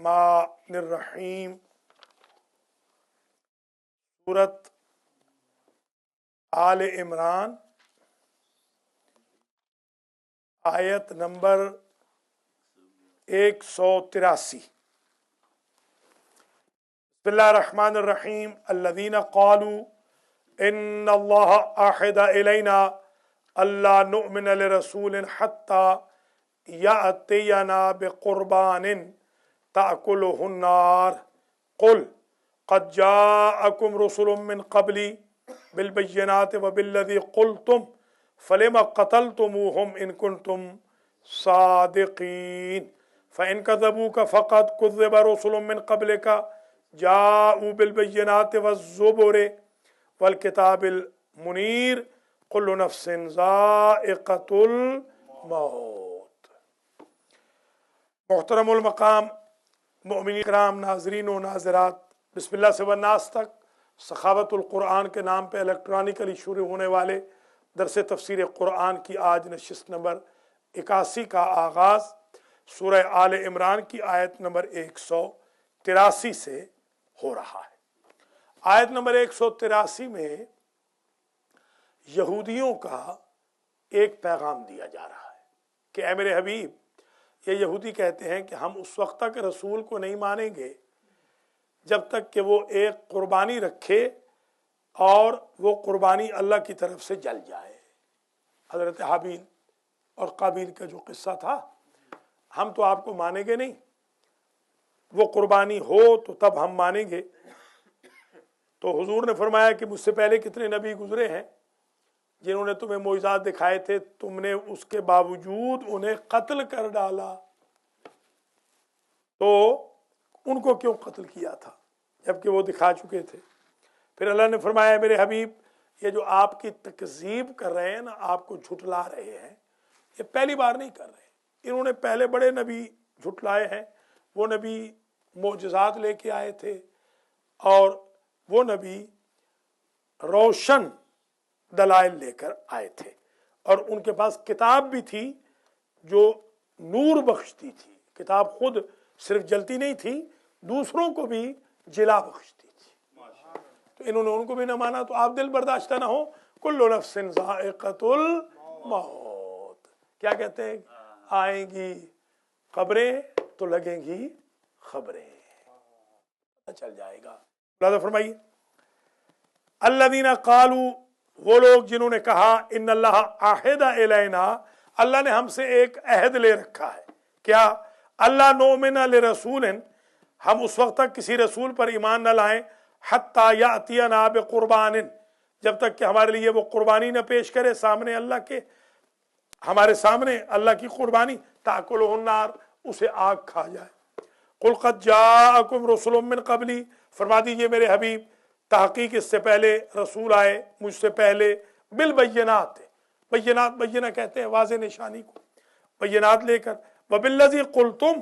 الرحمن الرحیم سورت آل عمران آیت نمبر 183۔ بسم اللہ الرحمن الرحیم۔ الذین قالوا ان اللہ عہد الینا اللہ نؤمن لرسول حتی یأتینا بقربان تأکلہ النار قل قد جاءکم رسل من قبلی بالبینات وبالذی قلتم فلم قتلتموہم ان کنتم صادقین فإن كذبوك فقد كذب رسل من قبلك جاءوا بالبينات والزبر والكتاب المنير كل نفس ذائقة الموت۔ محترم المقام مؤمنین کرام، ناظرین و ناظرات، بسم اللہ سے والناس تک سخاوت القرآن کے نام پہ الیکٹرانکلی شروع ہونے والے درس تفسیر قرآن کی آج نشست نمبر 81 کا آغاز سورہ آل عمران کی آیت نمبر 183 سے ہو رہا ہے۔ آیت نمبر 183 میں یہودیوں کا ایک پیغام دیا جا رہا ہے کہ اے میرے حبیب، یہ یہودی کہتے ہیں کہ ہم اس وقت تک رسول کو نہیں مانیں گے جب تک کہ وہ ایک قربانی رکھے اور وہ قربانی اللہ کی طرف سے جل جائے۔ حضرت حابیل اور قابیل کا جو قصہ تھا، ہم تو آپ کو مانیں گے نہیں، وہ قربانی ہو تو تب ہم مانیں گے۔ تو حضور نے فرمایا کہ مجھ سے پہلے کتنے نبی گزرے ہیں جنہوں نے تمہیں معجزات دکھائے تھے، تم نے اس کے باوجود انہیں قتل کر ڈالا، تو ان کو کیوں قتل کیا تھا جبکہ وہ دکھا چکے تھے؟ پھر اللہ نے فرمایا میرے حبیب، یہ جو آپ کی تکذیب کر رہے ہیں نا، آپ کو جھٹلا رہے ہیں، یہ پہلی بار نہیں کر رہے، انہوں نے پہلے بڑے نبی جھٹلائے ہیں۔ وہ نبی معجزات لے کے آئے تھے اور وہ نبی روشن دلائل لے کر آئے تھے، اور ان کے پاس کتاب بھی تھی جو نور بخشتی تھی۔ کتاب خود صرف جلتی نہیں تھی، دوسروں کو بھی جلا بخشتی تھی۔ تو انہوں نے ان کو بھی نہ مانا، تو آپ دل برداشتہ نہ ہو۔ کل نفس ذائقۃ الموت، کیا کہتے ہیں؟ آئیں گی قبریں تو لگیں گی خبریں، چل جائے گا۔ اللہ فرمائیے الذین قالوا، وہ لوگ جنہوں نے کہا ان اللہ عہد الینا، اللہ نے ہم سے ایک عہد لے رکھا ہے۔ کیا؟ اللہ نؤمن لرسول، ہم اس وقت تک کسی رسول پر ایمان نہ لائیں حتی یأتینا بقربان، جب تک کہ ہمارے لیے وہ قربانی نہ پیش کرے سامنے اللہ کے، ہمارے سامنے اللہ کی قربانی تأکلہ النار، اسے آگ کھا جائے۔ قل قد جاءکم رسل من قبلی، فرما دیجئے میرے حبیب، تحقیق اس سے پہلے رسول آئے مجھ سے پہلے، بالبینات، بینات، بینہ کہتے ہیں واضح نشانی کو، بینات لے کر، وبالذی قلتم،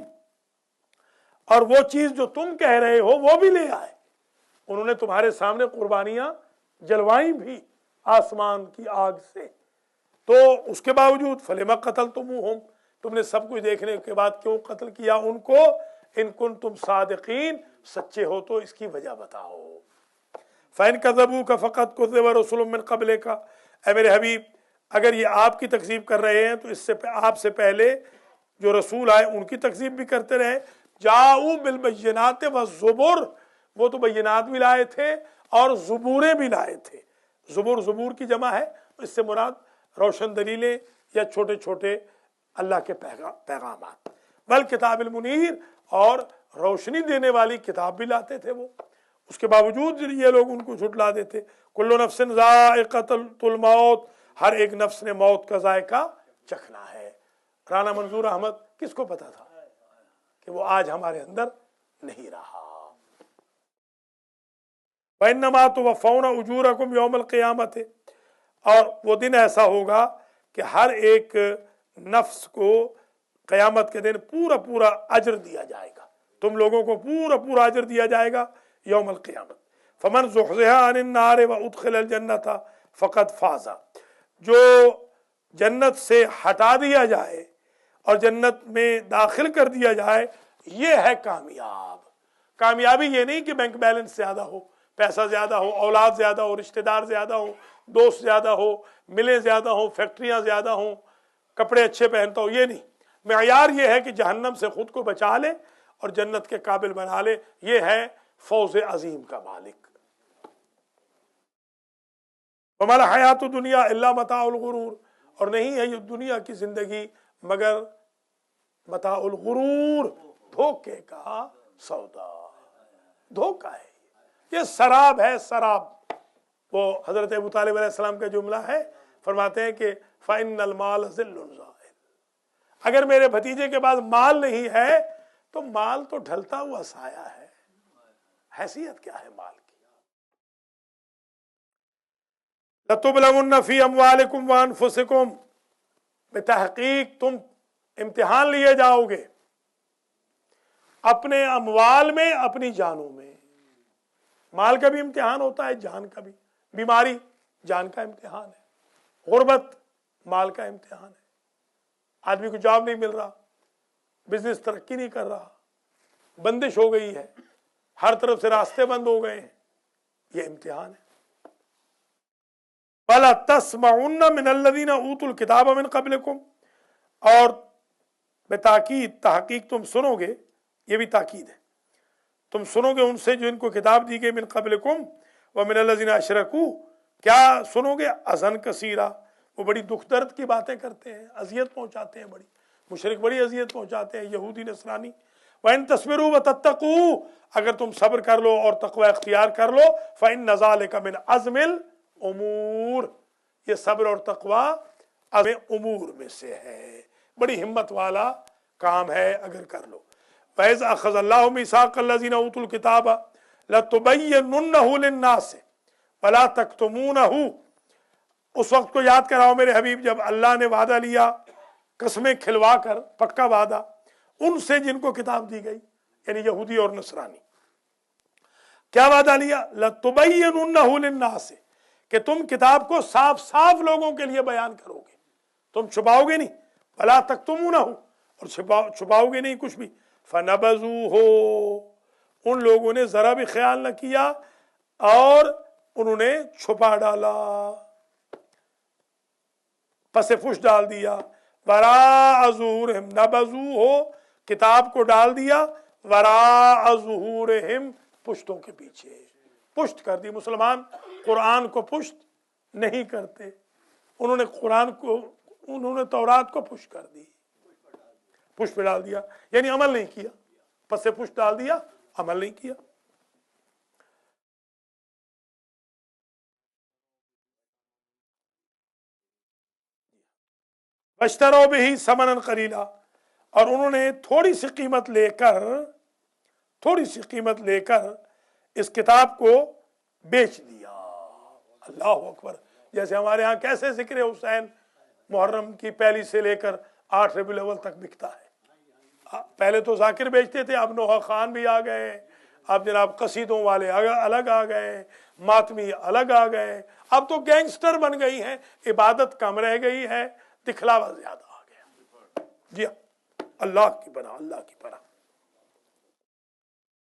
اور وہ چیز جو تم کہہ رہے ہو وہ بھی لے آئے۔ انہوں نے تمہارے سامنے قربانیاں جلوائیں بھی آسمان کی آگ سے، تو اس کے باوجود فلم قتلتموہم، تم نے سب کچھ دیکھنے کے بعد کیوں قتل کیا ان کو؟ ان کنتم صادقین، سچے ہو تو اس کی وجہ بتاؤ۔ فَإِن كَذَّبُوكَ فَقَدْ كُذِّبَ رُسُلٌ مِّن قَبْلِكَ، اے میرے حبیب، اگر یہ آپ کی تکذیب کر رہے ہیں تو اس سے آپ سے پہلے جو رسول آئے ان کی تکذیب بھی کرتے رہے۔ جاؤ بالبینات والزبر، وہ تو بینات بھی لائے تھے اور زبوریں بھی لائے تھے۔ زبور کی جمع ہے، اس سے مراد روشن دلیلیں یا چھوٹے چھوٹے اللہ کے پیغامات۔ والکتاب المنیر، اور روشنی دینے والی کتاب بھی لاتے تھے وہ، اس کے باوجود یہ لوگ ان کو جھٹلا دیتے۔ کل نفس ذائقۃ الموت، ہر ایک نفس نے موت کا ذائقہ چکھنا ہے۔ رانا منظور احمد کس کو پتا تھا کہ وہ آج ہمارے اندر نہیں رہا؟ وَإِنَّمَا تُوَفَّوْنَ أُجُورَكُمْ يَوْمَ الْقِيَامَةِ، اور وہ دن ایسا ہوگا کہ ہر ایک نفس کو قیامت کے دن پورا پورا اجر دیا جائے گا، تم لوگوں کو پورا پورا اجر دیا جائے گا یوم القیامت۔ فمن زحزح عن النار وادخل الجنة فقد فاز، جو جنت سے ہٹا دیا جائے اور جنت میں داخل کر دیا جائے، یہ ہے کامیاب. کامیابی یہ نہیں کہ بینک بیلنس زیادہ ہو، پیسہ زیادہ ہو، اولاد زیادہ ہو، رشتہ دار زیادہ ہو، دوست زیادہ ہو، ملیں زیادہ ہوں، فیکٹریاں زیادہ ہوں، کپڑے اچھے پہنتا ہو. یہ نہیں، معیار یہ ہے کہ جہنم سے خود کو بچا لے اور جنت کے قابل بنا لے. یہ ہے فوز عظیم کا مالک. وما الحیات الدنیا الا متاع الغرور، اور نہیں ہے یہ دنیا کی زندگی مگر متاع الغرور، دھوکے کا سودا. دھوکہ ہے یہ سراب ہے، سراب. وہ حضرت ابو طالب علیہ السلام کا جملہ ہے، فرماتے ہیں کہ فَإِنَّ الْمَالَ ظِلٌّ زَائِلٌ. اگر میرے بھتیجے کے پاس مال نہیں ہے تو مال تو ڈھلتا ہوا سایہ ہے. حیثیت کیا ہے مال کی؟ لَتُبْلَوُنَّ فِي أَمْوَالِكُمْ وَأَنفُسِكُمْ، بتحقیق تم امتحان لیے جاؤ گے اپنے اموال میں، اپنی جانوں میں. مال کا بھی امتحان ہوتا ہے، جان کا بھی. بیماری جان کا امتحان ہے، غربت مال کا امتحان ہے، آدمی کو جاب نہیں مل رہا، بزنس ترقی نہیں کر رہا، بندش ہو گئی ہے، ہر طرف سے راستے بند ہو گئے ہیں، یہ امتحان ہے. وَلَا تَسْمَعُنَّ مِنَ الَّذِينَ أُوتُوا الْكِتَابَ مِنْ قَبْلِكُمْ، اور بتاکید تحقیق تم سنو گے، یہ بھی تاکید ہے، تم سنو گے ان سے جو ان کو کتاب دی گئی من قبلکم ومن الذین اشرکوا. کیا سنو گے؟ اذن کثیرہ، وہ بڑی دکھ درد کی باتیں کرتے ہیں، اذیت پہنچاتے ہیں، بڑی مشرک بڑی اذیت پہنچاتے ہیں، یہودی نصرانی. وَإِن تَصْبِرُوا وَتَتَّقُوا، اگر تم صبر کر لو اور تقوی اختیار کر لو، فَإِنَّ ذَلِكَ مِنْ عَزْمِ الْأُمُورِ، یہ صبر اور تقوی عزم امور میں سے ہے، بڑی ہمت والا کام ہے اگر کر لو. فَإِذْ أَخَذَ اللَّهُ مِيثَاقَ الَّذِينَ أُوتُوا الْكِتَابَ لَتُبَيِّنُنَّهُ لِلنَّاسِ وَلَا تَكْتُمُونَهُ. اس وقت کو یاد کراؤ میرے حبیب جب اللہ نے وعدہ لیا، قسمیں کھلوا کر، پکا وعدہ ان سے جن کو کتاب دی گئی، یعنی یہودی اور نصرانی. کیا وعدہ لیا؟ لَتُبَيِّنُنَّهُ لِلنَّاسِ، کہ تم کتاب کو صاف صاف لوگوں کے لیے بیان کرو گے، تم چھپاؤ گے نہیں. وَلَا تَكْتُمُونَهُ، اور چھپاؤ گے نہیں کچھ بھی. فَنَبَذُوهُ، ان لوگوں نے ذرا بھی خیال نہ کیا اور انہوں نے چھپا ڈالا، پس پش ڈال دیا. وَرَاءَ ظُهُورِهِمْ، نَبَذُوهُ، کتاب کو ڈال دیا، وَرَاءَ ظُهُورِهِمْ، پشتوں کے پیچھے پشت کر دی. مسلمان قرآن کو پشت نہیں کرتے، انہوں نے تورات کو پشت کر دی، پشت پہ ڈال دیا، یعنی عمل نہیں کیا. پس پشت ڈال دیا، عمل نہیں کیا. وَاشْتَرَوْا بِهِ ثَمَنًا قَلِيلًا، اور انہوں نے تھوڑی سی قیمت لے کر اس کتاب کو بیچ دیا. اللہ اکبر. جیسے ہمارے ہاں کیسے ذکر حسین محرم کی پہلی سے لے کر 8 ربیع الاول تک بکتا ہے. پہلے تو ذاکر بیچتے تھے، اب نوحہ خان بھی آ گئے، اب جناب قصیدوں والے الگ آ گئے، ماتمی الگ آ گئے، اب تو گینگسٹر بن گئی ہیں، عبادت کم رہ گئی ہے، دکھلاوا زیادہ آ گیا. جی اللہ کی پناہ، اللہ کی پناہ.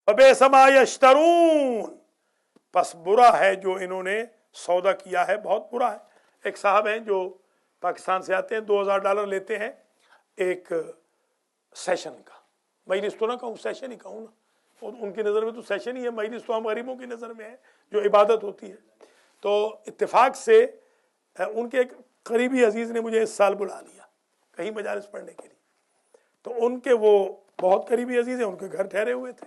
فَبِئْسَ مَا يَشْتَرُونَ، پس برا ہے جو انہوں نے سودا کیا ہے، بہت برا ہے. ایک صاحب ہیں جو پاکستان سے آتے ہیں، $2000 لیتے ہیں ایک سیشن کا. مجلس تو نہ کہوں، سیشن ہی کہوں نا، اور ان کی نظر میں تو سیشن ہی ہے، مجلس تو ہم غریبوں کی نظر میں ہے جو عبادت ہوتی ہے. تو اتفاق سے ان کے ایک قریبی عزیز نے مجھے اس سال بلا لیا کہیں مجالس پڑھنے کے لیے. تو ان کے وہ بہت قریبی عزیز ہیں، ان کے گھر ٹھہرے ہوئے تھے.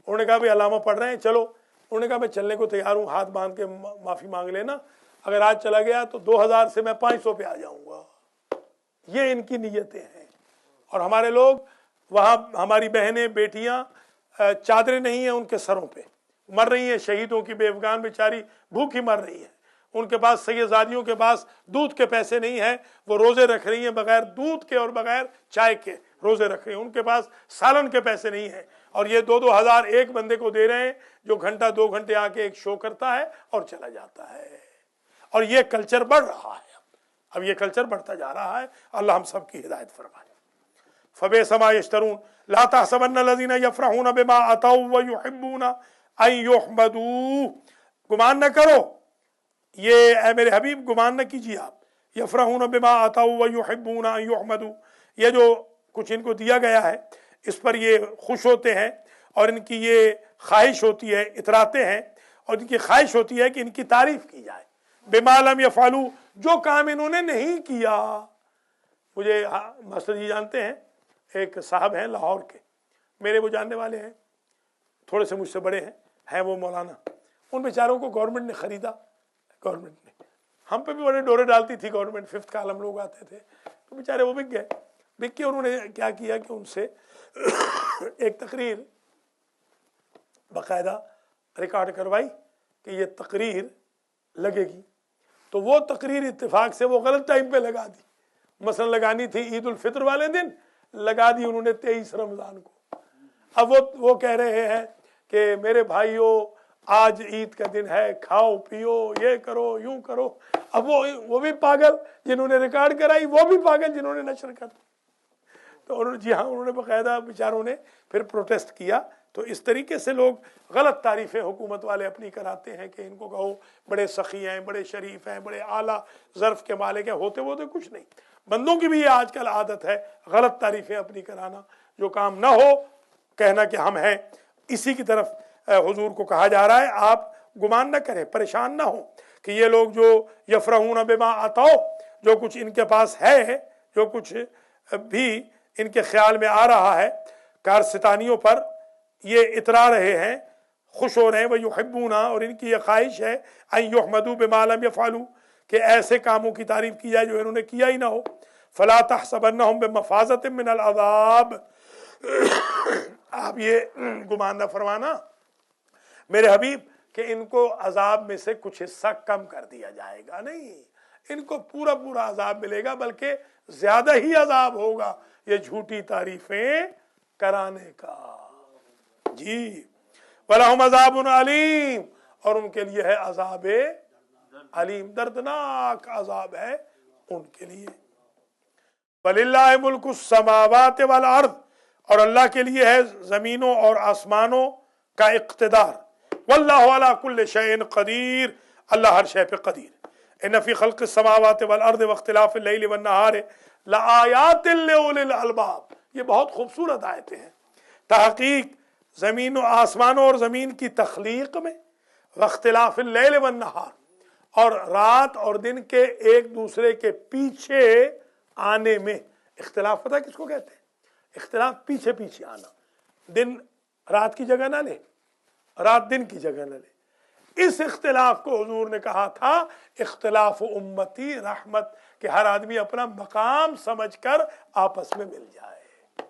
انہوں نے کہا بھائی علامہ پڑھ رہے ہیں، چلو. انہوں نے کہا میں چلنے کو تیار ہوں، ہاتھ باندھ کے معافی مانگ لینا، اگر آج چلا گیا تو 2000 سے میں 500 پہ آ جاؤں گا. یہ ان کی نیتیں ہیں. اور ہمارے لوگ وہاں، ہماری بہنیں بیٹیاں چادریں نہیں ہیں ان کے سروں پہ، مر رہی ہیں، شہیدوں کی بے افغان بیچاری بھوکی مر رہی ہیں. ان کے پاس سیدزادیوں کے پاس دودھ کے پیسے نہیں ہیں، وہ روزے رکھ رہی ہیں، بغیر دودھ کے اور بغیر چائے کے روزے رکھ رہے ہیں. ان کے پاس سالن کے پیسے نہیں ہیں، اور یہ 2-2000 ایک بندے کو دے رہے ہیں جو گھنٹہ 2 گھنٹے آ کے ایک شو کرتا ہے اور چلا جاتا ہے. اور یہ کلچر بڑھ رہا ہے، اب یہ کلچر بڑھتا جا رہا ہے. اللہ ہم سب کی ہدایت فرمائے. फबेसमा यश्तरून ला तहसबन्न लज़ीना यफ़रहून बिमा अतौ व युहिब्बून अन युहमदू। गुमान न करो, ये ऐ मेरे हबीब गुमान न कीजिए आप, यफ़रहून बिमा अतौ व युहिब्बून अन युहमदू, ये जो कुछ इनको दिया गया है इस पर ये खुश होते हैं और इनकी ये ख्वाहिश होती है, इतराते हैं और इनकी ख्वाहिश होती है कि इनकी तारीफ की जाए। बिमा लम यफ़अलू, जो काम इन्होंने नहीं किया। मुझे मास्टर जी जानते हैं, एक साहब हैं लाहौर के, मेरे वो जानने वाले हैं, थोड़े से मुझसे बड़े हैं वो मौलाना। उन बेचारों को गवर्नमेंट ने ख़रीदा, गवर्नमेंट ने, हम पे भी बड़े डोरे डालती थी गवर्नमेंट, 5th कॉलम लोग आते थे, तो बेचारे वो बिक गए। बिक के उन्होंने क्या किया कि उनसे एक तकरीर बाकायदा रिकॉर्ड करवाई कि ये तकरीर लगेगी। तो वो तकरीर इत्तेफाक से वो गलत टाइम पे लगा दी, मसलन लगानी थी ईद उल फित्र वाले दिन, लगा दी उन्होंने 23 रमज़ान को। अब वो कह रहे हैं कि मेरे भाइयों आज ईद का दिन है, खाओ पियो, ये करो, यूं करो। अब वो भी पागल जिन्होंने रिकॉर्ड कराई, वो भी पागल जिन्होंने नशर कर। तो उन्होंने, जी हाँ, उन्होंने बाकायदा बेचारों ने फिर प्रोटेस्ट किया। तो इस तरीके से लोग गलत तारीफ़ें हुकूमत वाले अपनी कराते हैं कि इनको कहो बड़े सखी हैं, बड़े शरीफ हैं, बड़े आला ज़र्फ़ के मालिक हैं, होते कुछ नहीं। बंदों की भी ये आजकल आदत है गलत तारीफ़ें अपनी कराना, जो काम ना हो कहना कि हम हैं। इसी की तरफ हुजूर को कहा जा रहा है, आप गुमान न करें, परेशान ना हो कि ये लोग जो यफ़रहून बिमा अतौ, जो कुछ इनके पास है, जो कुछ भी इनके ख्याल में आ रहा है, कारस्तानियों पर ये इतरा रहे हैं, खुश हो रहे हैं। व युहिब्बूना, और इनकी ये ख्वाहिश है अन युहमदू बिमा लम यफ़अलू, कि ऐसे कामों की तारीफ की जाए जो इन्होंने किया ही ना हो। फला तहसबन्नहुम बिमफ़ाज़तिन मिनल अज़ाब, आप ये गुमान न फरमाना मेरे हबीब कि इनको अजाब में से कुछ हिस्सा कम कर दिया जाएगा, नहीं, इनको पूरा पूरा अजाब मिलेगा, बल्कि ज्यादा ही अजाब होगा ये झूठी तारीफें कराने का। जी, वलहुम अज़ाबुन अलीम, और उनके लिए है अजाब अलीम, दर्दनाक अजाब है उनके लिए। वलिल्लाहि मुल्कुस समावाति वल अर्द, और अल्लाह के लिए है जमीनों और आसमानों का इख्तिदार। वल्लाहु अला कुल्लि शैइन कदीर, अल्लाह हर शय पे कदीर। इन्न फी खल्क़िस समावाति वल अर्द व इख्तिलाफिल लैली वन नहार लआयातिन लिउलिल अलबाब, ये बहुत खूबसूरत आयतें हैं। तहकीक ज़मीन आसमानों और ज़मीन की तख्लीक में, वख्तिलाफिल लैल वन नहार, और रात और दिन के एक दूसरे के पीछे आने में। इख्तिलाफ पता किसको कहते हैं? इख्तिलाफ पीछे पीछे आना, दिन रात की जगह ना ले, रात दिन की जगह न ले। इस इख्तिलाफ को हुजूर ने कहा था इख्तिलाफ उम्मती रहमत, कि हर आदमी अपना मकाम समझकर आपस में मिल जाए,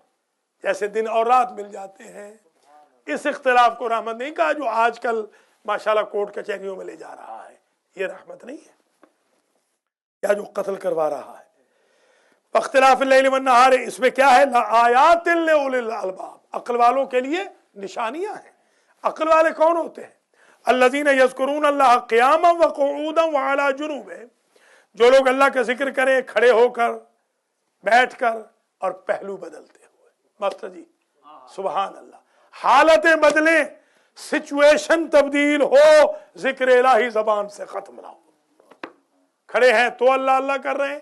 जैसे दिन और रात मिल जाते हैं। इस इख्तिलाफ को रहमत नहीं कहा जो आजकल माशाल्लाह कोर्ट कचहरियों में ले जा रहा है, ये रहमत नहीं है, या जो कत्ल करवा रहा है। इख्तिलाफिल लैल वन नहार, इसमें क्या है? लआयातिन लिउलिल अलबाब, अक्ल वालों के लिए निशानियां हैं। अक्ल वाले कौन होते हैं? अल्लज़ीना यज़कुरून अल्लाह क़ियामन व क़ुऊदन व अला जुनूबिहिम, जो लोग अल्लाह का जिक्र करें खड़े होकर, बैठकर और पहलू बदलते हुए। मास्टर जी सुभान अल्लाह, हालतें बदलें, सिचुएशन तब्दील हो, जिक्र इलाही ज़बान से खत्म ना हो। खड़े हैं तो अल्लाह अल्लाह कर रहे हैं,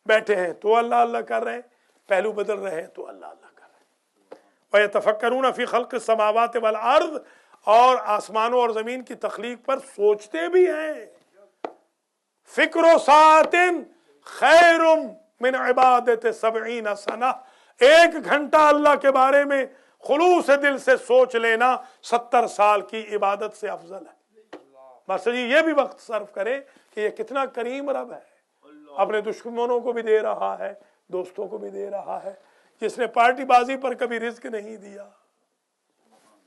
बैठे हैं तो अल्लाह अल्लाह कर रहे हैं, पहलू बदल रहे हैं तो अल्लाह अल्लाह कर रहे हैं। व यतफक्करून फी खल्क़िस समावाति वल अर्द, और आसमानों और जमीन की तख्लीक पर सोचते भी हैं। फिक्रो सातिन खैरुम मिन इबादत 70 सना, 1 घंटा अल्लाह के बारे में खुलूस दिल से सोच लेना 70 साल की इबादत से अफजल है। मास्टर जी ये भी वक्त सर्व करे कि ये कितना करीम रब है, अपने दुश्मनों को भी दे रहा है, दोस्तों को भी दे रहा है, जिसने पार्टी बाजी पर कभी रिस्क नहीं दिया।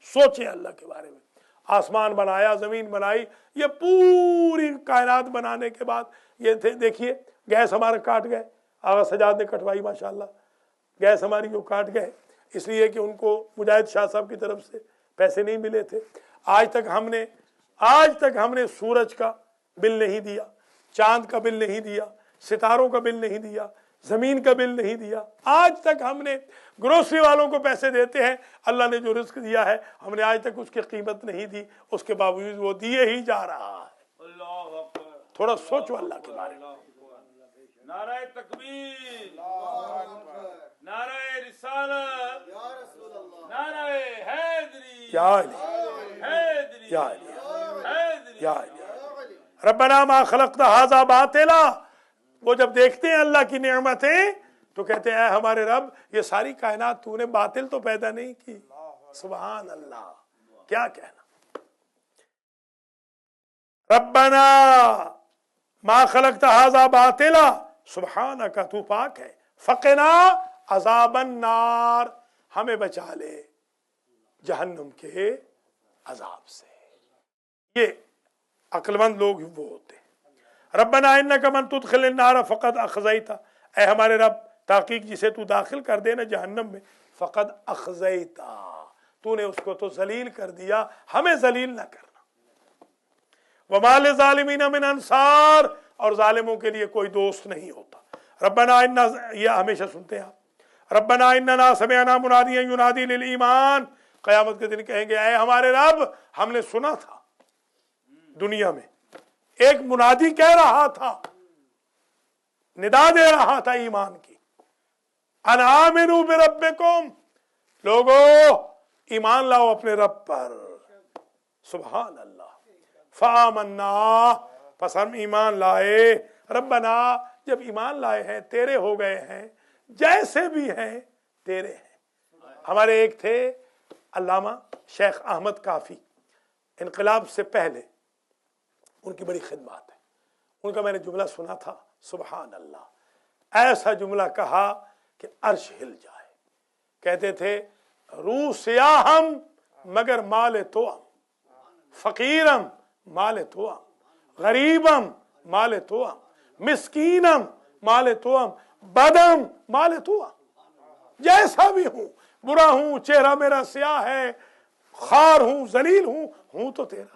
सोचे अल्लाह के बारे में, आसमान बनाया, जमीन बनाई, ये पूरी कायनात बनाने के बाद ये थे, देखिए गैस हमारा काट गए, आगा सजाद ने कटवाई माशाल्लाह, गैस हमारी जो काट गए इसलिए कि उनको मुजाहिद शाह साहब की तरफ से पैसे नहीं मिले थे। आज तक हमने सूरज का बिल नहीं दिया, चांद का बिल नहीं दिया, सितारों का बिल नहीं दिया, زمین کا بل نہیں دیا. آج تک ہم نے گروسری والوں کو پیسے دیتے ہیں, اللہ نے جو رزق دیا ہے ہم نے آج تک اس کی قیمت نہیں دی, اس کے باوجود وہ دیے ہی جا رہا ہے. تھوڑا سوچو اللہ کے بارے میں. نعرہ تکبیر, نعرہ رسالت, نعرہ حیدری, یا علی حیدری, یا علی حیدری. یا علی. ربنا ما خلقت ھذا باطلا. وہ جب دیکھتے ہیں اللہ کی نعمتیں تو کہتے ہیں اے ہمارے رب, یہ ساری کائنات تو نے باطل تو پیدا نہیں کی. سبحان اللہ, کیا کہنا. ربنا ما خلقت ھذا باطلا سبحانک, تو پاک ہے. فقنا عذاب النار, ہمیں بچا لے جہنم کے عذاب سے. یہ عقل مند لوگ وہ ہوتے ہیں. ربنا انک من تدخل النار فقد اخزیتا, اے ہمارے رب تحقیق جسے تو داخل کر دے نا جہنم میں, فقد اخزیتا, تو نے اس کو تو ذلیل کر دیا, ہمیں ذلیل نہ کرنا. وما للظالمین من انصار, اور ظالموں کے لیے کوئی دوست نہیں ہوتا. ربنا اننا, یہ ہمیشہ سنتے ہیں آپ, ربنا اننا سمعنا منادیا ینادی للایمان, قیامت کے دن کہیں گے اے ہمارے رب ہم نے سنا تھا دنیا میں ایک منادی کہہ رہا تھا, ندا دے رہا تھا ایمان کی, ان آمنوا بربکم, لوگو ایمان لاؤ اپنے رب پر. سبحان اللہ. فآمنا, پس ہم ایمان لائے. ربنا, جب ایمان لائے ہیں تیرے ہو گئے ہیں, جیسے بھی ہیں تیرے ہیں. ہمارے ایک تھے علامہ شیخ احمد کافی, انقلاب سے پہلے ان کی بڑی خدمات ہے. ان کا میں نے جملہ سنا تھا, سبحان اللہ, ایسا جملہ کہا کہ عرش ہل جائے. کہتے تھے روح سیاہم مگر مال توام, فقیرم مال توام, غریبم مال توام, مسکینم مال توام, بدم مال توام. جیسا بھی ہوں, برا ہوں, چہرہ میرا سیاہ ہے, خار ہوں, ذلیل ہوں تو تیرا,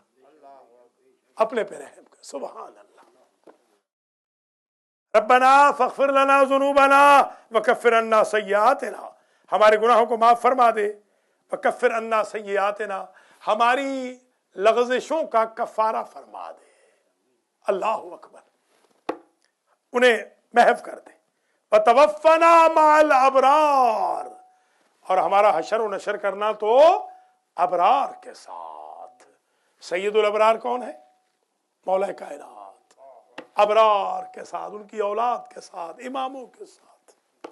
اپنے پہ رحم کر. سبحان اللہ. ربنا فاغفر لنا ذنوبنا وکفر عنا سیئاتنا, ہمارے گناہوں کو معاف فرما دے. وکفر عنا سیئاتنا, ہماری لغزشوں کا کفارہ فرما دے. اللہ اکبر, انہیں محو کر دے. وتوفنا مع الابرار, اور ہمارا حشر و نشر کرنا تو ابرار کے ساتھ. سید الابرار کون ہے؟ مولا کائنات. ابرار کے ساتھ, ان کی اولاد کے ساتھ, اماموں کے ساتھ.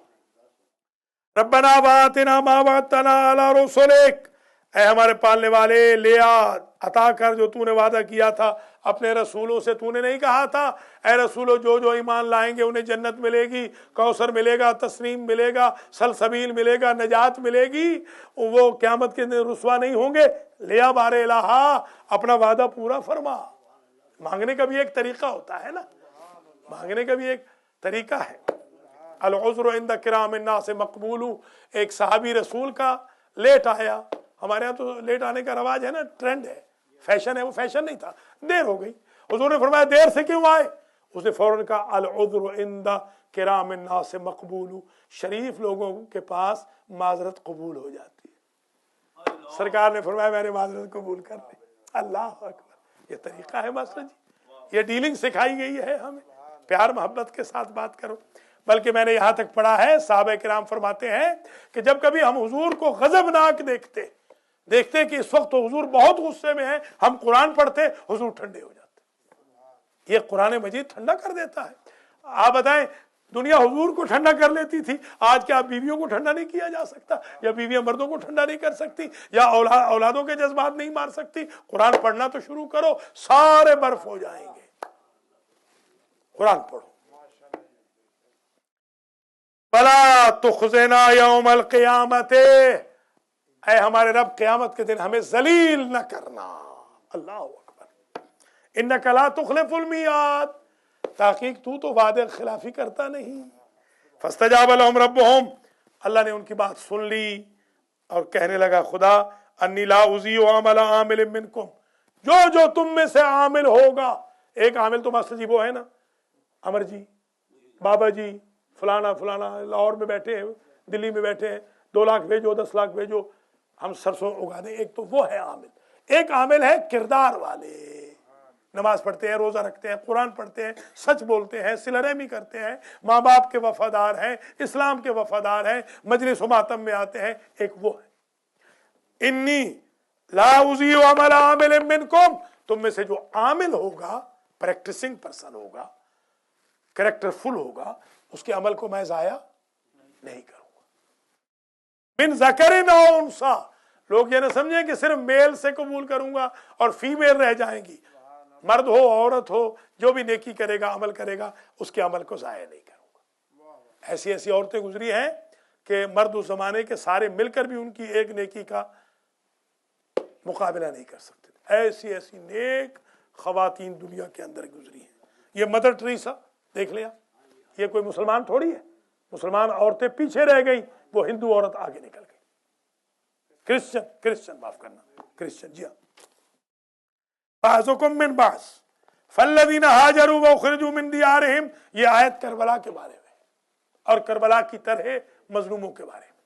ربنا وآتنا ما وعدتنا علی رسولک, اے ہمارے پالنے والے لے آ, عطا کر جو تو نے وعدہ کیا تھا اپنے رسولوں سے. تو نے نہیں کہا تھا اے رسولو جو ایمان لائیں گے انہیں جنت ملے گی, کوثر ملے گا, تسنیم ملے گا, سلسبیل ملے گا, نجات ملے گی, وہ قیامت کے دن رسوا نہیں ہوں گے. لے آ بار الہا, اپنا وعدہ پورا فرما. مانگنے کا بھی ایک طریقہ ہوتا ہے نا, مانگنے کا بھی ایک طریقہ ہے. العذر عند کرام الناس مقبول. ایک صحابی رسول کا لیٹ آیا, ہمارے ہاں تو لیٹ آنے کا رواج ہے نا, ٹرینڈ ہے, فیشن ہے. وہ فیشن نہیں تھا, دیر ہو گئی. حضور نے فرمایا دیر سے کیوں آئے؟ اس نے فوراً کہا العذر عند کرام الناس مقبول, شریف لوگوں کے پاس معذرت قبول ہو جاتی ہے. سرکار نے فرمایا میں نے معذرت قبول کر لی. اللہ اکبر. یہ طریقہ ہے ماسٹر جی, یہ ڈیلنگ سکھائی گئی ہے ہمیں. پیار محبت کے ساتھ بات کرو. بلکہ میں نے یہاں تک پڑھا ہے, صحابہ کرام فرماتے ہیں کہ جب کبھی ہم حضور کو غضبناک دیکھتے کہ اس وقت تو حضور بہت غصے میں ہیں, ہم قرآن پڑھتے, حضور ٹھنڈے ہو جاتے. یہ قرآن مجید ٹھنڈا کر دیتا ہے. آپ بتائیں, دنیا حضور کو ٹھنڈا کر لیتی تھی, آج کیا بیویوں کو ٹھنڈا نہیں کیا جا سکتا, یا بیویاں مردوں کو ٹھنڈا نہیں کر سکتی, یا اولادوں کے جذبات نہیں مار سکتی؟ قرآن پڑھنا تو شروع کرو, سارے برف ہو جائیں گے. قرآن پڑھو. بلا تخزنا یوم القیامت, اے ہمارے رب قیامت کے دن ہمیں ذلیل نہ کرنا. اللہ اکبر. انک لا تخلف المیعاد, تحقیق تو وعدے خلافی کرتا نہیں. فاستجاب لهم ربهم, اللہ نے ان کی بات سن لی اور کہنے لگا خدا انی لا اضیع عمل عامل منکم, جو تم میں سے عامل ہوگا. ایک عامل تو ماسٹر جی وہ ہے نا, امر جی, بابا جی, फलाना फलाना लाहौर में बैठे हैं, दिल्ली में बैठे हैं, 2 लाख भेजो, 10 लाख भेजो, हम सरसों उगा दें। एक तो वो है आमिल। एक आमिल है किरदार वाले, नमाज पढ़ते हैं, रोजा रखते हैं, कुरान पढ़ते हैं, सच बोलते हैं, सिला रहमी करते हैं, माँ बाप के वफादार हैं, इस्लाम के वफादार हैं, मजलिस मातम में आते हैं। एक वो है। इन्नी ला उज़ीउ अमल आमिल मिनकुम, तुम में से जो आमिल होगा, प्रैक्टिसिंग पर्सन होगा, कैरेक्टरफुल होगा, उसके अमल को मैं जाया नहीं करूंगा। मिन ज़करिन औ उन्सा, लोग ये ना समझें कि सिर्फ मेल से कबूल करूंगा और फीमेल रह जाएंगी। मर्द हो औरत हो, जो भी नेकी करेगा, अमल करेगा, उसके अमल को जाया नहीं करूंगा। ऐसी ऐसी औरतें गुजरी हैं कि मर्द उस जमाने के सारे मिलकर भी उनकी एक नेकी का मुकाबला नहीं कर सकते। ऐसी ऐसी नेक खवातीन दुनिया के अंदर गुजरी हैं। ये मदर टेरेसा देख लिया, ये कोई मुसलमान थोड़ी है। मुसलमान औरतें पीछे रह गई, वो हिंदू औरत आगे निकल गई। क्रिश्चियन माफ करना, क्रिश्चियन, जी हाँ। बाज़ुकुम मिन बाज़ फल्लज़ीना हाजरू व उखरिजू मिन दियारिहिम, ये आयत करबला के बारे में और करबला की तरह मजलूमों के बारे में।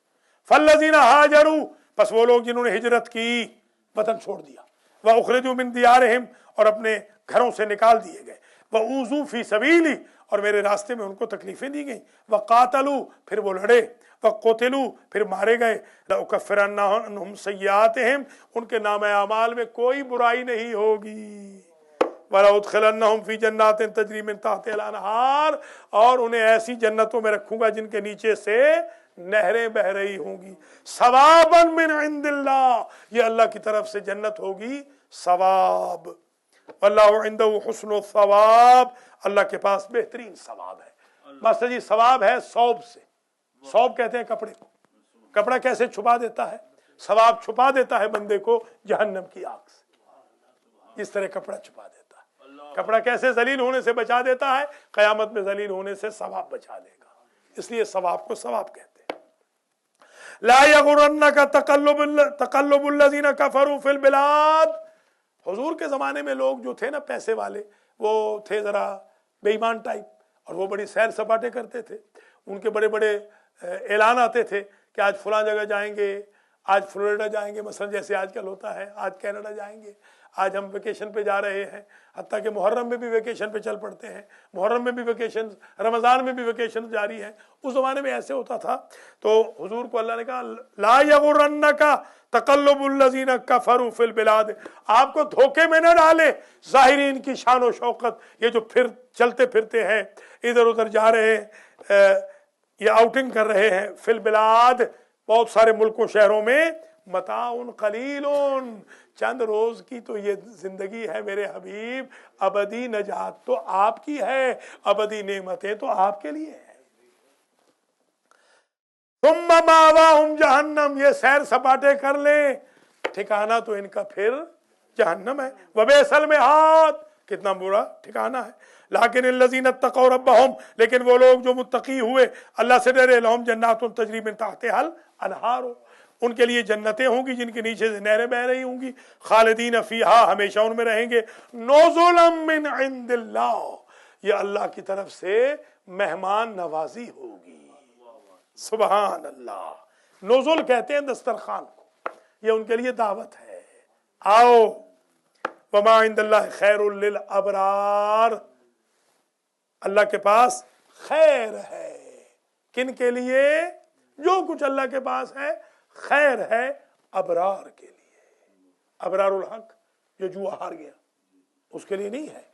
फल्लज़ीना हाजरू, बस वो लोग जिन्होंने हिजरत की, वतन छोड़ दिया, व उखरिजू मिन दियारिहिम, और अपने घरों से निकाल दिए गए, व ऊज़ू फी सबीली, और मेरे रास्ते में उनको तकलीफें दी गई, व कातलू, फिर वो लड़े, व कोतिलू, फिर मारे गए, लउकफ्फिरन्नहुम सय्यातिहिम, उनके नाम अमाल में कोई बुराई नहीं होगी, वलउदखिलन्नहुम फी जन्नातिन तजरी मिन तहतिहल अनहार, और उन्हें ऐसी जन्नतों में रखूंगा जिनके नीचे से नहरें बह रही होंगी, सवाबन मिन इंदिल्लाह, ये अल्लाह की तरफ से जन्नत होगी, सवाब, वल्लाहु इंदहु हुस्नुल सवाब, अल्लाह के पास बेहतरीन सवाब है। मास्टर जी, सवाब है सौब से, सौब कहते हैं कपड़े को। कपड़ा कैसे छुपा देता है? सवाब छुपा देता है बंदे को जहन्नम की आग से, इस तरह कपड़ा छुपा देता है। कपड़ा कैसे जलील होने से बचा देता है? कयामत में जलील होने से सवाब बचा देगा, इसलिए सवाब को सवाब कहते हैं। ला यगुरन्नका तकल्लुबुल लज़ीना कफरू फिल बिलाद, हुजूर के ज़माने में लोग जो थे ना पैसे वाले, वो थे ज़रा बेईमान टाइप, और वो बड़ी सैर सपाटे करते थे। उनके बड़े बड़े ऐलान आते थे कि आज फलां जगह जाएंगे, आज फ्लोरिडा जाएंगे, मसलन जैसे आजकल होता है, आज कनाडा जाएंगे, आज हम वेकेशन पे जा रहे हैं। हत्ता कि मुहर्रम में भी वेकेशन पे चल पड़ते हैं, मुहर्रम में भी वेकेशन, रमज़ान में भी वेकेशन जारी है। उस ज़माने में ऐसे होता था। तो हुजूर को अल्लाह ने कहा, ला यगुरन्नका तकल्लुबुल लज़ीना कफरू फिल बिलाद, आपको धोखे में न डाले ज़ाहिरीन की शान व शौकत, ये जो फिर चलते फिरते हैं, इधर उधर जा रहे हैं, ये आउटिंग कर रहे हैं, फिल बिलाद, बहुत सारे मुल्कों शहरों में, मताउन कलीलुन, चंद रोज की तो ये जिंदगी है मेरे हबीब, अबदी नजात तो आपकी है, अबदी नेमतें तो आपके लिए है। सुम्मा मावाहुम जहन्नम, ये सैर सपाटे कर ले, ठिकाना तो इनका फिर जहन्नम है। वबेसल में हाथ, कितना बुरा ठिकाना है। लाकिन लज़ीना तक़ौ रब्बहुम, लेकिन वो लोग जो मुत्तकी हुए, अल्लाह से डरे, लहुम जन्नातुन तजरी मिन तहतिहल अनहार, उनके लिए जन्नतें होंगी जिनके नीचे से नहरें बह रही होंगी, खालिदीन फीहा, हमेशा उनमें रहेंगे, नुज़ुलम मिन इंदिल्लाह, ये अल्लाह की तरफ से मेहमान नवाजी होगी। सुभान अल्लाह। नुज़ुल कहते हैं दस्तरखान को, ये उनके लिए दावत है, आओ। वमा इंदल्लाह खैरुल लिल अबरार, अल्लाह के पास खैर है किन के लिए? जो कुछ अल्लाह के पास है खैर है अबरार के लिए। अबरारुल हक, जो जुआ हार गया, उसके लिए नहीं है,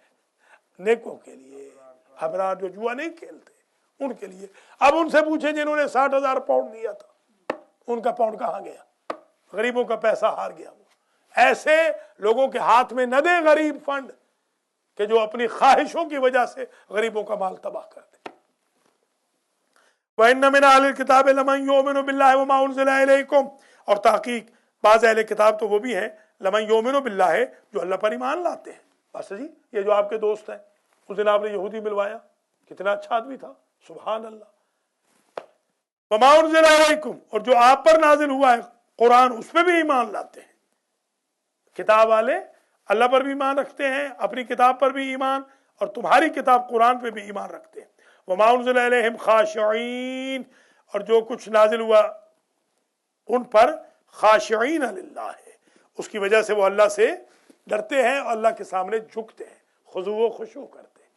नेकों के लिए। अबरार जो जुआ नहीं खेलते, उनके लिए। अब उनसे पूछे जिन्होंने 60,000 पाउंड दिया था, उनका पाउंड कहाँ गया? गरीबों का पैसा हार गया। वो ऐसे लोगों के हाथ में न दे गरीब फंड कि जो अपनी ख्वाहिशों की वजह से गरीबों का माल तबाह कर दे। वइन्न मिन अहलिल किताब लमन युमिनु बिल्लाहि व मा उनज़िला इलैकुम, और ताकीक बाज़ अहले किताब तो वो भी हैं, लमन युमिनु बिल्लाहि, जो अल्लाह पर ईमान लाते हैं। बस जी, ये जो आपके दोस्त हैं, उस दिन आपने यहूदी मिलवाया, कितना अच्छा आदमी था, सुभान अल्लाह। व मा उनज़िला इलैकुम, और जो आप पर नाजिल हुआ है कुरान, उस पर भी ईमान लाते हैं। किताब वाले अल्लाह पर भी ईमान रखते हैं, अपनी किताब पर भी ईमान, और तुम्हारी किताब कुरान पे भी ईमान रखते हैं। वमा उन्ज़िला अलैहिम खाशिईन, और जो कुछ नाजिल हुआ उन पर खाशिईन लिल्लाह है, उसकी वजह से वो अल्लाह से डरते हैं और अल्लाह के सामने झुकते हैं, खुजू व खुशू करते हैं।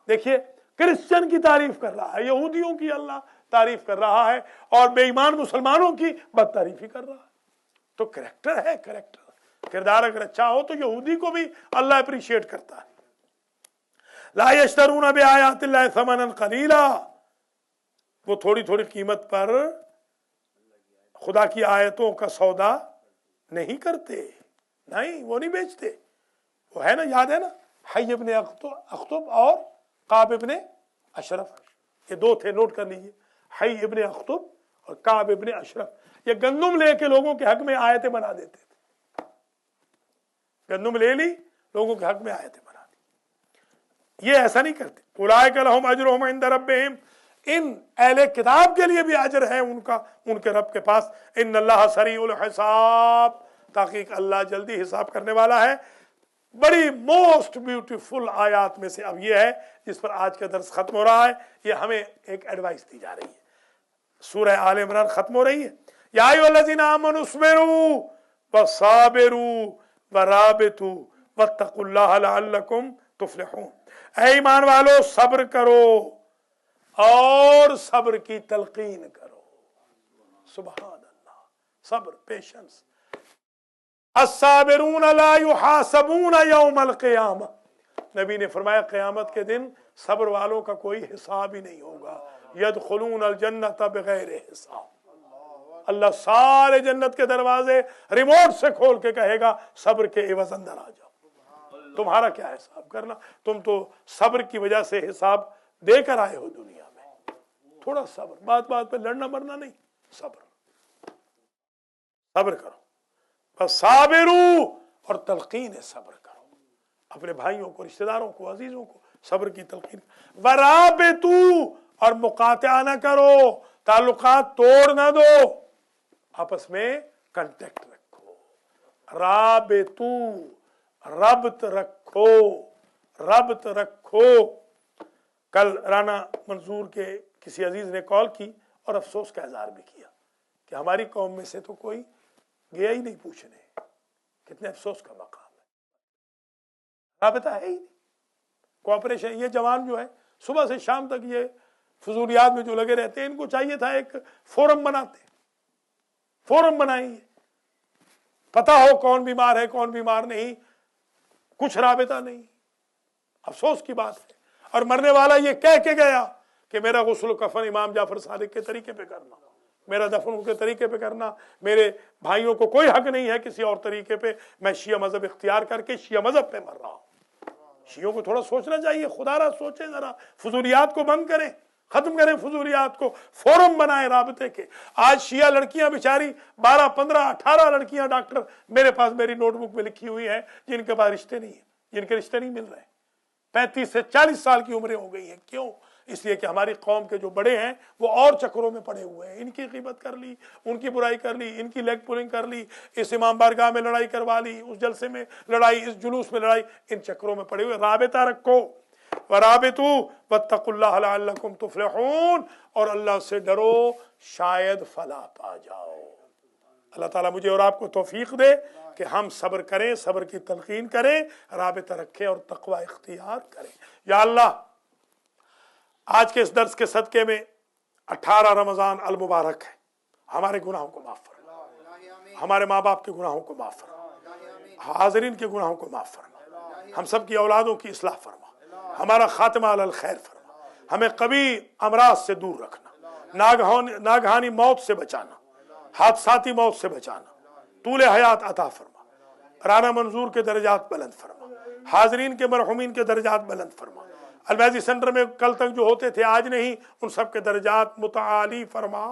देखिए क्रिश्चियन की तारीफ कर रहा है, यहूदियों की अल्लाह तारीफ कर रहा है, और बेईमान मुसलमानों की बदतारीफी कर रहा है। तो करैक्टर है, करैक्टर, किरदार अगर अच्छा हो तो यहूदी को भी अल्लाह अप्रिशिएट करता है। ला यश्तरून बिआयातिल्लाहि समनन कलीला, वो थोड़ी थोड़ी कीमत पर खुदा की आयतों का सौदा नहीं करते, नहीं वो नहीं बेचते। वो है ना, याद है ना, हय्य इब्ने अख्तब और काब इब्ने अशरफ, ये दो थे, नोट कर लीजिए, हय्य इब्ने अख्तब और काब इब्ने अशरफ। ये गंदुम लेके लोगों के हक में आयतें बना देते थे, गंदुम ले ली, लोगों के हक में आयतें बना दी। ये ऐसा नहीं करते। उलाइका लहुम अजरुहुम इंद रब्बिहिम, इन अहले किताब के लिए भी अजर है उनका उनके रब के पास। इन्नल्लाह सरीउल हिसाब, ताकि अल्लाह जल्दी हिसाब करने वाला है। बड़ी मोस्ट ब्यूटीफुल आयत में से अब ये है जिस पर आज का दर्स खत्म हो रहा है। ये हमें एक एडवाइस दी जा रही है। सूरह आल इमरान खत्म हो रही है, या अय्युहल्लज़ीना आमनू अस्बिरू वसाबिरू वराबितू वत्तकुल्लाह लअल्लकुम तुफ्लिहून। ऐ ईमान वालो, सब्र करो और सब्र की तलकीन करो। सुभान अल्लाह, सब्र, पेशेंस। अस्साबिरून ला युहासबून यौमल क़ियामा, नबी ने फरमाया क़यामत के दिन सब्र वालों का कोई हिसाब ही नहीं होगा। यदखुलून अल जन्नत बगैर हिसाब, अल्लाह सारे जन्नत के दरवाजे रिमोट से खोल के कहेगा सब्र के एवज अंदर आ जाओ। तुम्हारा क्या हिसाब करना, तुम तो सब्र की वजह से हिसाब देकर आए हो दुनिया में। थोड़ा सब्र, बात बात पे लड़ना मरना नहीं, सब्र, सब्र करो। बस साबिरू, और तलकीन सब्र करो, अपने भाइयों को, रिश्तेदारों को, अजीजों को सब्र की तलकीन। वराबितू, और मुकातिया न करो, ताल्लुकात तोड़ न दो, आपस में कांटेक्ट रखो। राबितू, रब्त रखो, रब्त रखो। कल राना मंसूर के किसी अजीज ने कॉल की और अफसोस का इजहार भी किया कि हमारी कौम में से तो कोई गया ही नहीं पूछने। कितने अफसोस का मकाम है, राबिता है ही नहीं, कोऑपरेशन। ये जवान जो है सुबह से शाम तक ये फजूलियात में जो लगे रहते हैं, इनको चाहिए था एक फोरम बनाते, फोरम बनाइए, पता हो कौन बीमार है कौन बीमार नहीं, कुछ राबिता नहीं। अफसोस की बात है। और मरने वाला ये कह के गया कि मेरा गुस्ल कफन इमाम जाफर सादिक के तरीके पे करना, मेरा दफन उनके तरीके पे करना, मेरे भाइयों को कोई हक नहीं है किसी और तरीके पे, मैं शिया मजहब इख्तियार करके शिया मजहब पे मर रहा हूं। शियों को थोड़ा सोचना चाहिए, खुदारा सोचें जरा, फजूलियात को बंद करें, खत्म करें फजूलियात को, फोरम बनाए राबते के। आज शिया लड़कियां बेचारी 12, 15, 18 लड़कियां डॉक्टर मेरे पास मेरी नोटबुक में लिखी हुई है, जिनके पास रिश्ते नहीं है, जिनके रिश्ते नहीं मिल रहे, 35 से 40 साल की उम्रें हो गई हैं। क्यों? इसलिए कि हमारी कौम के जो बड़े हैं वो और चक्रों में पड़े हुए हैं। इनकी कीमत कर ली, उनकी बुराई कर ली, इनकी लेग पुलिंग कर ली, इस इमाम बारगाह में लड़ाई करवा ली, उस जलसे में लड़ाई, इस जुलूस में लड़ाई, इन चक्रों में पड़े हुए। राबिता रखो, वराबितू वत्तकुल्लाह लअल्लकुम तुफ्लिहून, और अल्लाह से डरो शायद फलाह पा जाओ। अल्लाह ताला मुझे और आपको तौफीक दे कि हम सब्र करें, सब्र की तलकीन करें, राबिता रखें और तकवा इख्तियार करें। या अल्लाह, आज के इस दर्स के सदके में 18 रमजान अल मुबारक है, हमारे गुनाहों को माफ फरमा, हमारे माँ बाप के गुनाहों को माफ फरमा, हाज़रीन के गुनाहों को माफ फरमा, हम सब की औलादों की इस्लाह फरमा, हमारा खात्मा अल खैर फरमा, हमें कभी अमराज से दूर रखना, नागहानी मौत से बचाना, हादसाती मौत से बचाना, तूले हयात अता फरमा, राना मंजूर के दर्जात बुलंद फरमा, हाज़रीन के मरहुमीन के दर्जात बुलंद फरमा, अलवैज़ी सेंटर में कल तक जो होते थे आज नहीं, उन सब के दर्जात मुताली फरमा।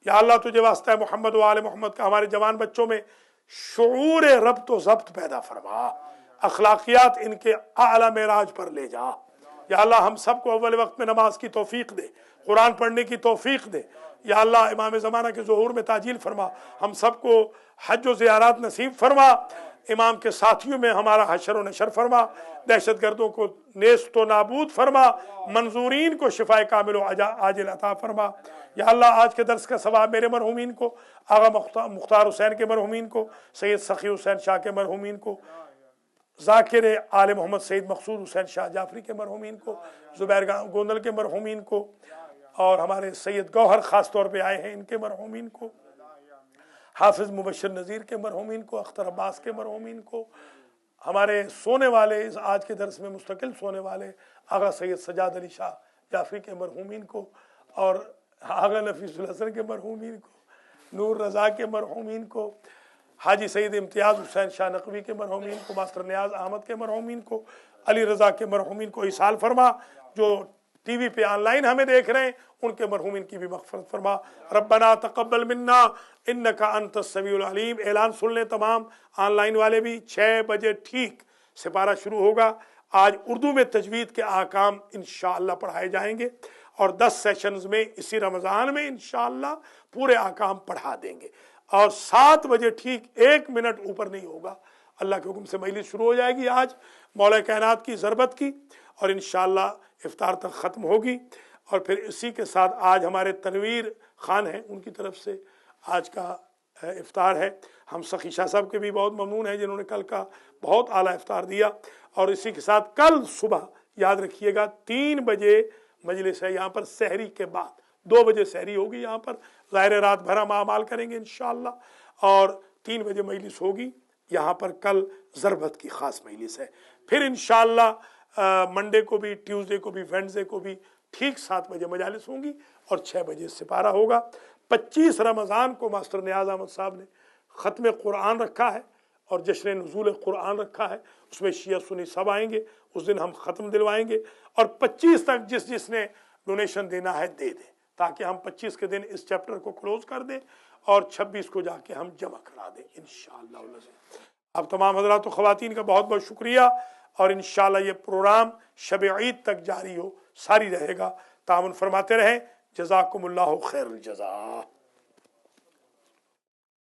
या अल्लाह तुझे वास्ता है मोहम्मद व आले मोहम्मद का हमारे जवान बच्चों में शऊर रब्त व ज़ब्त पैदा फरमा, अखलाकियात इनके आला मेराज पर ले जा। या अल्लाह हम सबको अव्वल वक्त में नमाज की तौफीक दे, कुरान पढ़ने की तौफीक दे। या अल्लाह इमाम ज़माना के ज़ुहूर में ताजील फरमा, हम सबको हज व ज़ियारत नसीब फरमा। इमाम के साथियों में हमारा हशर व नशर फरमा, दहशत गर्दों को नेस्त व नाबूद फरमा, मंजूरीन को शिफाए कामिल व आजिल अता फरमा। या अल्लाह आज के दर्स का सवाब मेरे मरहूमीन को, आगा मुख्तार हुसैन के मरहूमीन को, सैयद सखी हुसैन शाह के मरहूमीन को, ज़ाकिर आले मोहम्मद सईद मकसूद हुसैन शाह जाफरी के मरहूमीन को, ज़ुबैर गोंदल के मरहूमीन को, और हमारे सैयद गौहर ख़ास तौर पे आए हैं इनके मरहूमीन को, हाफिज़ मुबशर नज़ीर के मरहूमीन को, अख्तर अब्बास के मरहूमीन को, हमारे सोने वाले इस आज के दर्स में मुस्तकिल सोने वाले आगा सैयद सजाद अली शाह जाफरी के मरहूमीन को, और आगा नफीसुल हसन के मरहूमीन को, नूर रज़ा के मरहूमीन को, हाजी सईद इम्तियाज़ हुसैन शाह नकवी के मरहूमीन को, मास्टर नियाज अहमद के मरहूमीन को, अली रज़ा के मरहूमीन को इसाल फरमा। जो टीवी पे ऑनलाइन हमें देख रहे हैं उनके मरहूमीन की भी मग़फ़िरत फरमा। रब्बना तक़ब्बल मिन्ना इन्नका अंतस समीउल अलीम। ऐलान सुन लें तमाम ऑनलाइन वाले भी, 6 बजे ठीक सिपारा शुरू होगा। आज उर्दू में तजवीद के अहकाम इंशाअल्लाह पढ़ाए जाएंगे और 10 सेशंस में इसी रमज़ान में इंशाअल्लाह पूरे अहकाम पढ़ा देंगे। और 7 बजे ठीक 1 मिनट ऊपर नहीं होगा, अल्लाह के हुक्म से मजलिस शुरू हो जाएगी आज मौला कायनात की ज़रबत की, और इंशाअल्लाह इफ्तार तक ख़त्म होगी। और फिर इसी के साथ आज हमारे तनवीर खान हैं, उनकी तरफ से आज का इफ्तार है। हम सखी शाह साहब के भी बहुत ममनून हैं जिन्होंने कल का बहुत आला इफ्तार दिया। और इसी के साथ कल सुबह याद रखिएगा 3 बजे मजलिस है यहाँ पर, सहरी के बाद 2 बजे सहरी होगी यहाँ पर, ज़ाहिर रात भर हम आमाल करेंगे इंशाअल्लाह, और 3 बजे मजलिस होगी यहाँ पर। कल ज़रबत की ख़ास मजलिस है। फिर इंशाअल्लाह मंडे को भी, ट्यूसडे को भी, वेडनेसडे को भी ठीक 7 बजे मजालिस होंगी और 6 बजे सिपारा होगा। 25 रमज़ान को मास्टर नियाज़ अहमद साहब ने ख़त्म कुरान रखा है और जश्न नुज़ूल कुरान रखा है, उसमें शिया सुन्नी सब आएंगे। उस दिन हम ख़त्म दिलवाएंगे और 25 तक जिसने डोनेशन देना है दे दे, ताकि हम 25 के दिन इस चैप्टर को क्लोज कर दें और 26 को जाके हम जमा करा दें इंशाअल्लाह। अब तमाम हज़रात व ख़वातीन का बहुत बहुत शुक्रिया, और इंशाअल्लाह ये प्रोग्राम शब ईद तक जारी हो सारी रहेगा। तामुन फरमाते रहें। जज़ाकुमुल्लाहु खैरुल जज़ा।